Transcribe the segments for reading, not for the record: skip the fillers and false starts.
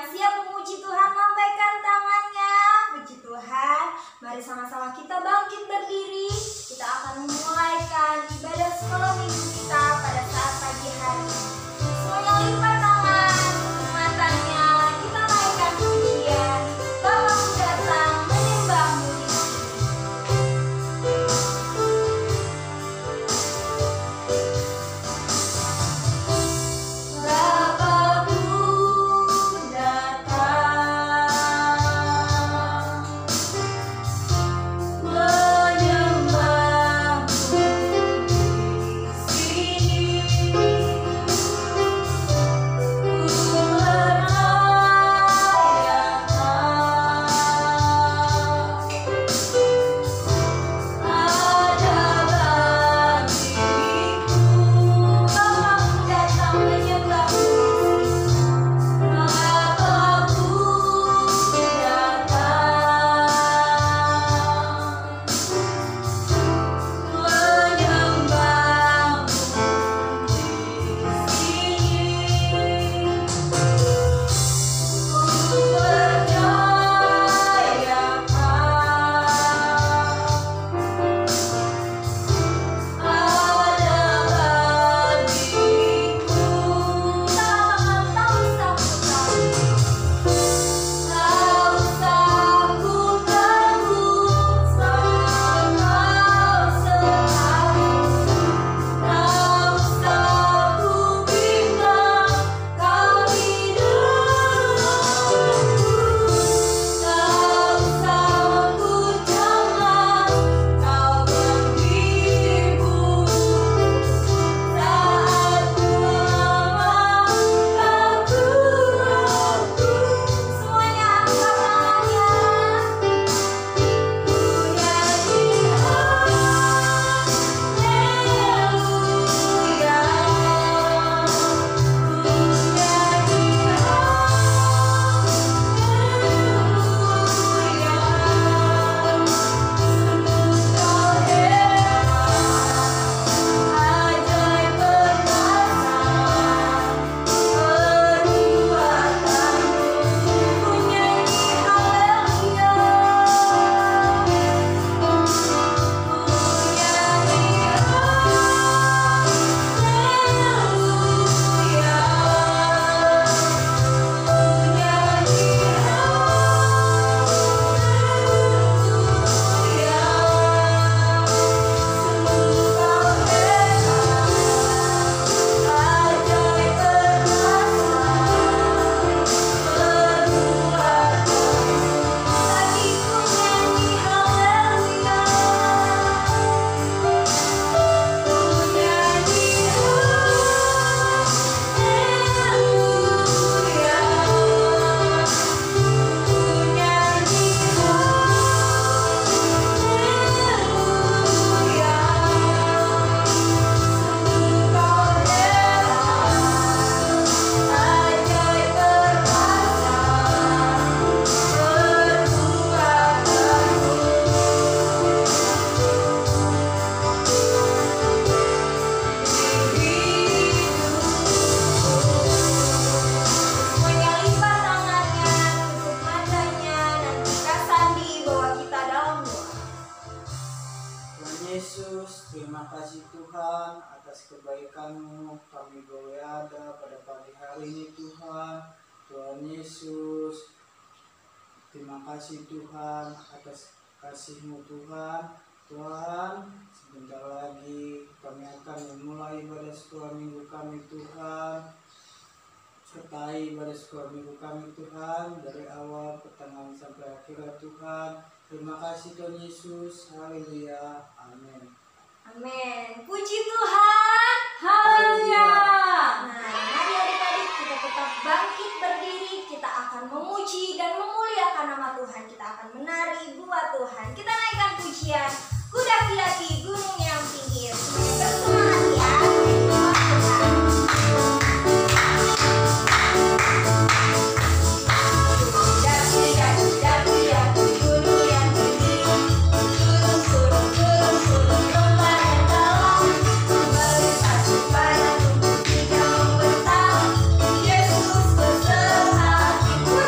yang siap memuji Tuhan, lambaikan tangannya. Puji Tuhan. Mari sama-sama kita bangkit berdiri. Kita akan memulaikan ibadah sekolah minggu kita pada saat pagi hari. Semuanya lipat tangan, matanya kita naikkan pujian. Bapakku datang menyembahmu di sini. Bapakku terima kasih Tuhan atas kebaikan-Mu kami boleh ada pada pagi hari ini Tuhan. Tuhan Yesus, terima kasih Tuhan atas kasih-Mu Tuhan. Tuhan, sebentar lagi kami akan memulai ibadah sekolah minggu kami Tuhan. Sertai ibadah sekolah minggu kami Tuhan dari awal pertengahan sampai akhir Tuhan. Terima kasih Tuhan Yesus. Haleluya. Amin. Amin. Puji Tuhan. Haleluya. Nah, mari adik-adik kita tetap bangkit berdiri. Kita akan memuji dan memuliakan nama Tuhan. Kita akan menari buat Tuhan. Kita naikkan pujian. Ku daki-daki gunung yang tinggi. Bersemangat ya. Yesus beserta kita.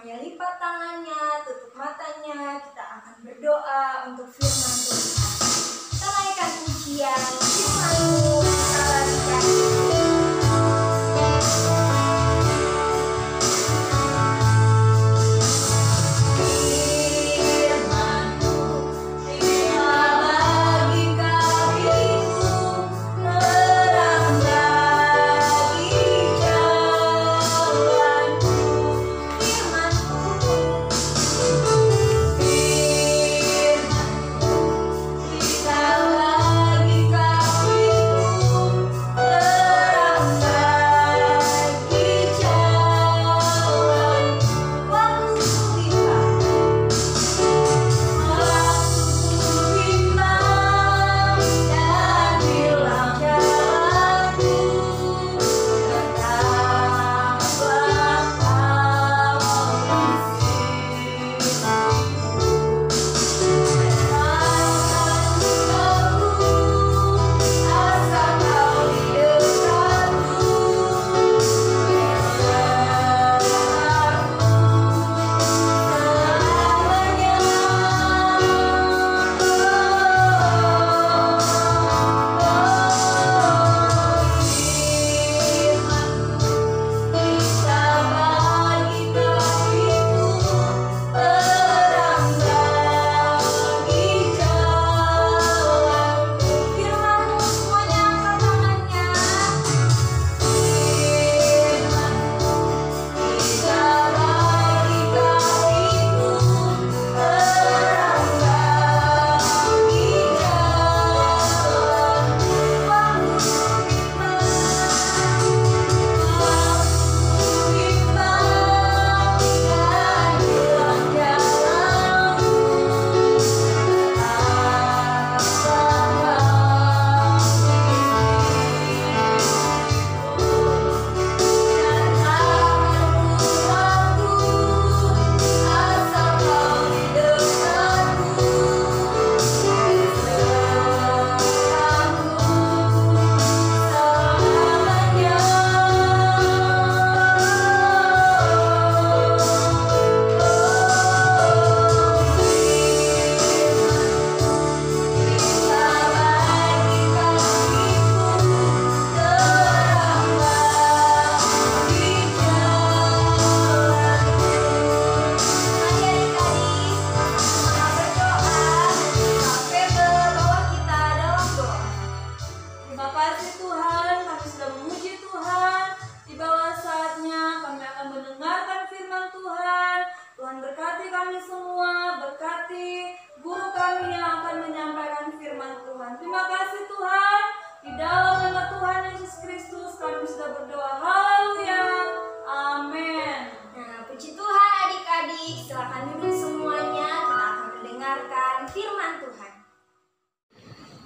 semuanya lipat tangannya, tutup matanya, kita akan berdoa untuk firman Tuhan. Kita naikkan pujian firman-Mu, kita larikan.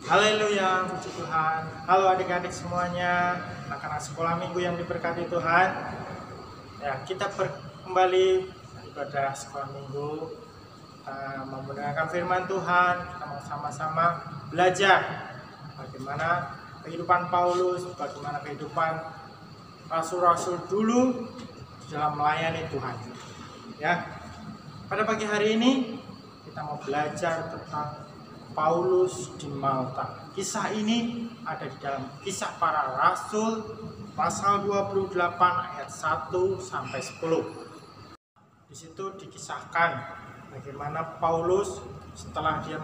Haleluya, puji Tuhan. Halo adik-adik semuanya, anak-anak sekolah minggu yang diberkati Tuhan. Ya, kita kembali ibadah sekolah minggu, mendengarkan firman Tuhan. Kita mau sama-sama belajar bagaimana kehidupan Paulus, bagaimana kehidupan rasul-rasul dulu dalam melayani Tuhan. Ya, pada pagi hari ini kita mau belajar tentang Paulus di Malta. Kisah ini ada di dalam Kisah Para Rasul pasal 28 ayat 1 sampai 10. Di situ dikisahkan bagaimana Paulus setelah dia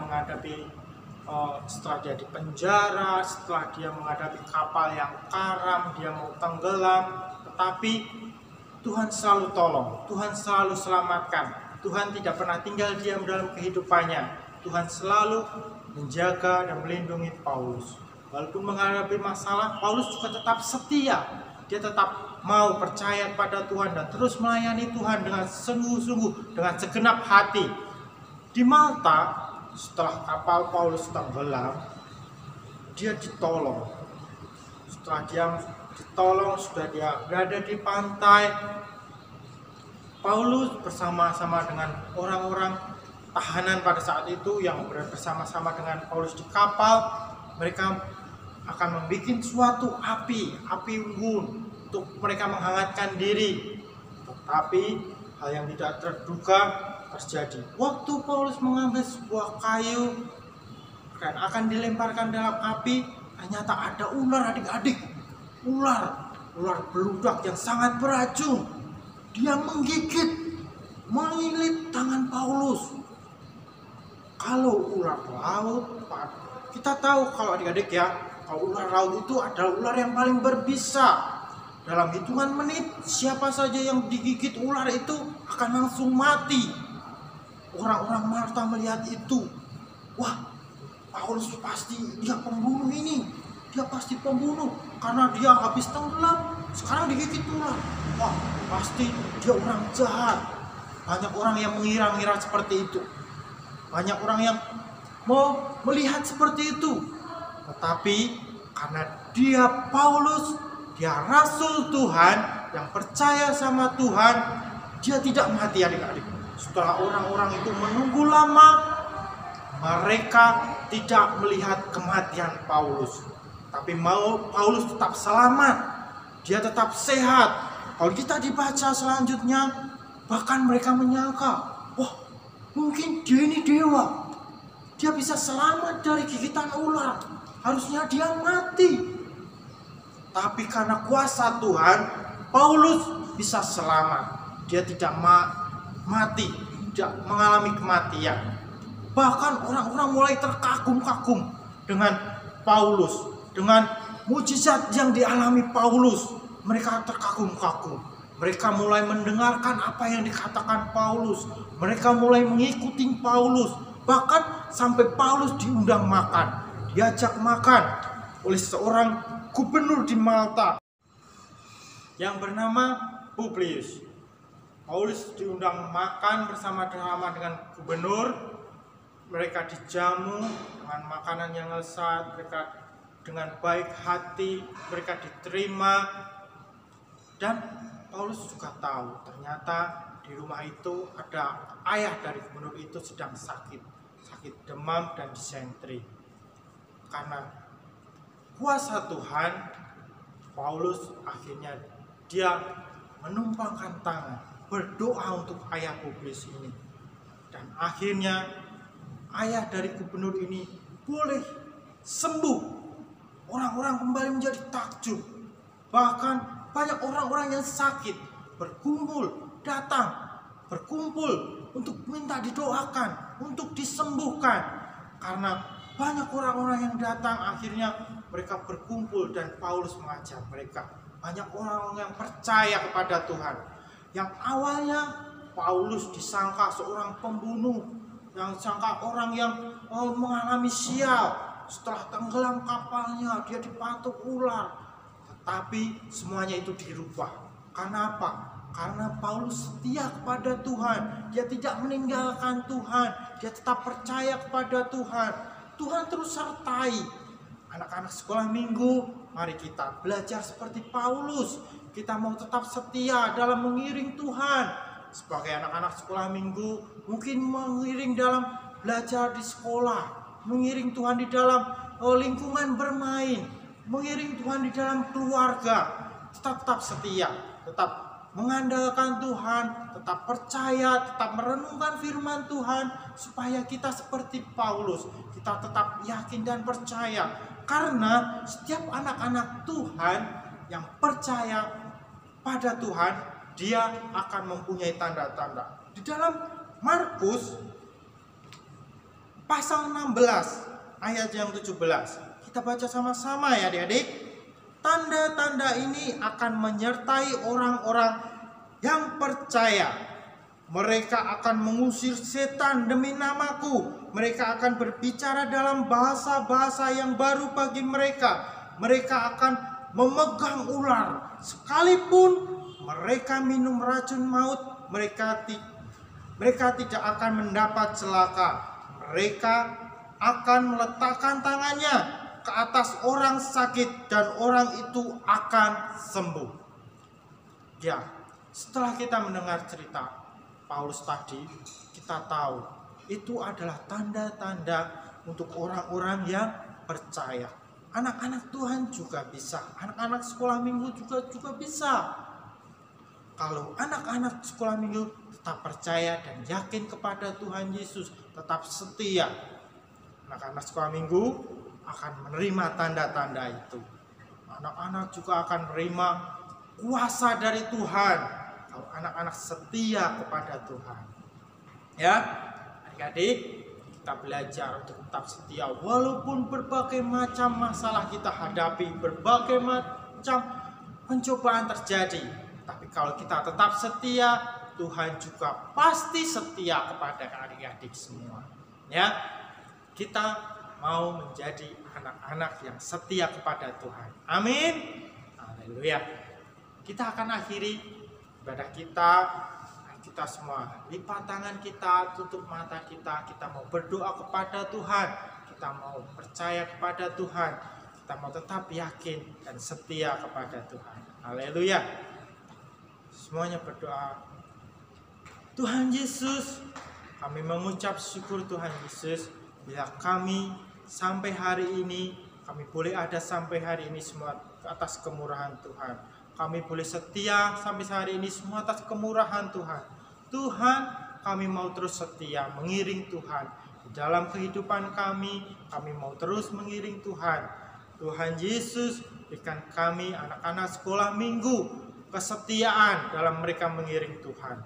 di penjara, setelah dia menghadapi kapal yang karam, dia mau tenggelam, tetapi Tuhan selalu tolong, Tuhan selalu selamatkan. Tuhan tidak pernah tinggal diam dalam kehidupannya. Tuhan selalu menjaga dan melindungi Paulus. Walaupun menghadapi masalah, Paulus juga tetap setia. Dia tetap mau percaya pada Tuhan dan terus melayani Tuhan dengan sungguh-sungguh, dengan segenap hati. Di Malta, setelah kapal Paulus tenggelam, dia ditolong. Setelah dia ditolong, sudah dia berada di pantai, Paulus bersama-sama dengan orang-orang tahanan pada saat itu yang bersama-sama dengan Paulus di kapal, mereka akan membuat suatu api unggun untuk mereka menghangatkan diri. Tetapi hal yang tidak terduga terjadi. Waktu Paulus mengambil sebuah kayu dan akan dilemparkan dalam api, ternyata ada ular, adik-adik. Ular beludak yang sangat beracun. Dia menggigit, mengilit tangan Paulus. Kalau ular laut, kita tahu kalau adik-adik ya, kalau ular laut itu adalah ular yang paling berbisa. Dalam hitungan menit, siapa saja yang digigit ular itu akan langsung mati. Orang-orang Malta melihat itu. Wah, Paulus pasti dia pembunuh ini. Dia pasti pembunuh karena dia habis tenggelam, sekarang digigit ular. Wah, pasti dia orang jahat. Banyak orang yang mengira-ngira seperti itu. Banyak orang yang mau melihat seperti itu. Tetapi karena dia Paulus, dia rasul Tuhan yang percaya sama Tuhan, dia tidak mati adik-adik. Setelah orang-orang itu menunggu lama, mereka tidak melihat kematian Paulus. Tapi Paulus tetap selamat, dia tetap sehat. Kalau kita dibaca selanjutnya, bahkan mereka menyangka, wah mungkin dia ini dewa. Dia bisa selamat dari gigitan ular. Harusnya dia mati. Tapi karena kuasa Tuhan, Paulus bisa selamat. Dia tidak mati, tidak mengalami kematian. Bahkan orang-orang mulai terkagum-kagum dengan Paulus, dengan mujizat yang dialami Paulus. Mereka terkagum-kagum. Mereka mulai mendengarkan apa yang dikatakan Paulus. Mereka mulai mengikuti Paulus. Bahkan sampai Paulus diundang makan, diajak makan oleh seorang gubernur di Malta yang bernama Publius. Paulus diundang makan bersama dengan gubernur. Mereka dijamu dengan makanan yang lezat, mereka dengan baik hati, mereka diterima. Dan Paulus juga tahu ternyata di rumah itu ada ayah dari gubernur itu sedang sakit demam dan disentri. Karena kuasa Tuhan, Paulus akhirnya dia menumpangkan tangan, berdoa untuk ayah Publius ini. Dan akhirnya ayah dari gubernur ini boleh sembuh. Orang-orang kembali menjadi takjub. Bahkan banyak orang-orang yang sakit berkumpul untuk minta didoakan, untuk disembuhkan. Karena banyak orang-orang yang datang, akhirnya mereka berkumpul dan Paulus mengajar mereka. Banyak orang yang percaya kepada Tuhan. Yang awalnya Paulus disangka seorang pembunuh, yang disangka orang yang mengalami sial. Setelah tenggelam kapalnya, dia dipatuk ular. Tetapi semuanya itu dirubah. Karena apa? Karena Paulus setia kepada Tuhan. Dia tidak meninggalkan Tuhan. Dia tetap percaya kepada Tuhan. Tuhan terus sertai. Anak-anak sekolah minggu, mari kita belajar seperti Paulus. Kita mau tetap setia dalam mengiring Tuhan. Sebagai anak-anak sekolah minggu, mungkin mengiring dalam belajar di sekolah, mengiring Tuhan di dalam lingkungan bermain, mengiring Tuhan di dalam keluarga. Tetap setia, tetap mengandalkan Tuhan, tetap percaya, tetap merenungkan firman Tuhan, supaya kita seperti Paulus, kita tetap yakin dan percaya. Karena setiap anak-anak Tuhan yang percaya pada Tuhan, dia akan mempunyai tanda-tanda. Di dalam Markus pasal 16 ayat yang 17, kita baca sama-sama ya adik-adik. Tanda-tanda ini akan menyertai orang-orang yang percaya. Mereka akan mengusir setan demi namaku. Mereka akan berbicara dalam bahasa-bahasa yang baru bagi mereka. Mereka akan memegang ular. Sekalipun mereka minum racun maut, mereka tidak akan mendapat celaka. Mereka akan meletakkan tangannya ke atas orang sakit dan orang itu akan sembuh. Ya, setelah kita mendengar cerita Paulus tadi, kita tahu itu adalah tanda-tanda untuk orang-orang yang percaya. Anak-anak Tuhan juga bisa, anak-anak sekolah minggu juga bisa. kalau anak-anak sekolah minggu tetap percaya dan yakin kepada Tuhan Yesus, tetap setia, anak-anak sekolah minggu akan menerima tanda-tanda itu. Anak-anak juga akan menerima kuasa dari Tuhan kalau anak-anak setia kepada Tuhan. Ya, adik-adik, kita belajar untuk tetap setia walaupun berbagai macam masalah kita hadapi, berbagai macam pencobaan terjadi. Tapi kalau kita tetap setia, Tuhan juga pasti setia kepada adik-adik semua. Ya, kita mau menjadi anak-anak yang setia kepada Tuhan. Amin. Haleluya. Kita akan akhiri ibadah kita. Kita semua lipat tangan kita, tutup mata kita. Kita mau berdoa kepada Tuhan. Kita mau percaya kepada Tuhan. Kita mau tetap yakin dan setia kepada Tuhan. Haleluya. Semuanya berdoa. Tuhan Yesus, kami mengucap syukur Tuhan Yesus, bila kami sampai hari ini, kami boleh ada sampai hari ini semua atas kemurahan Tuhan. Kami boleh setia sampai hari ini semua atas kemurahan Tuhan. Tuhan, kami mau terus setia mengiring Tuhan. Di dalam kehidupan kami mau terus mengiring Tuhan. Tuhan Yesus, berikan kami anak-anak sekolah minggu kesetiaan dalam mereka mengiring Tuhan.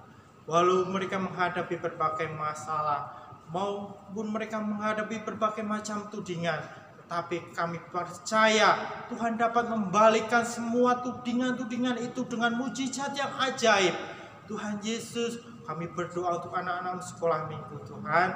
Walau mereka menghadapi berbagai masalah, maupun mereka menghadapi berbagai macam tudingan, tetapi kami percaya Tuhan dapat membalikkan semua tudingan-tudingan itu dengan mujizat yang ajaib. Tuhan Yesus, kami berdoa untuk anak-anak sekolah minggu Tuhan,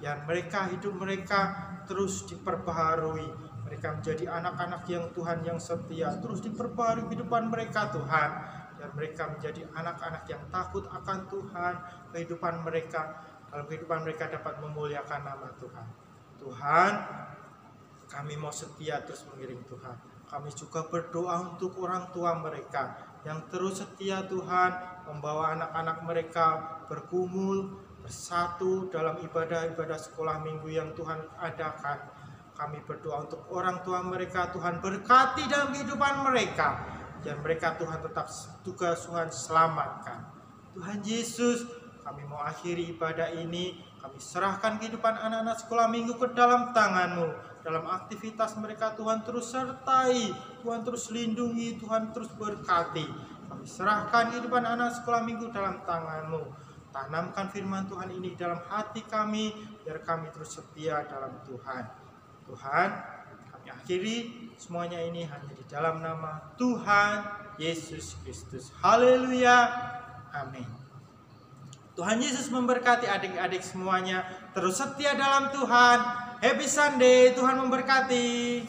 yang mereka hidup mereka terus diperbaharui. Mereka menjadi anak-anak yang Tuhan yang setia, terus diperbaharui kehidupan mereka Tuhan. Dan mereka menjadi anak-anak yang takut akan Tuhan. Kehidupan mereka, dalam kehidupan mereka dapat memuliakan nama Tuhan. Tuhan, kami mau setia terus mengiring Tuhan. Kami juga berdoa untuk orang tua mereka yang terus setia Tuhan, membawa anak-anak mereka bergumul, bersatu dalam ibadah-ibadah sekolah minggu yang Tuhan adakan. Kami berdoa untuk orang tua mereka, Tuhan berkati dalam kehidupan mereka. Dan mereka Tuhan tetap juga Tuhan selamatkan. Tuhan Yesus, kami mau akhiri ibadah ini. Kami serahkan kehidupan anak-anak sekolah minggu ke dalam tangan-Mu. Dalam aktivitas mereka Tuhan terus sertai, Tuhan terus lindungi, Tuhan terus berkati. Kami serahkan kehidupan anak sekolah minggu dalam tangan-Mu. Tanamkan firman Tuhan ini dalam hati kami, biar kami terus setia dalam Tuhan. Tuhan, kami akhiri semuanya ini hanya di dalam nama Tuhan Yesus Kristus. Haleluya. Amin. Tuhan Yesus memberkati adik-adik semuanya. Terus setia dalam Tuhan. Happy Sunday. Tuhan memberkati.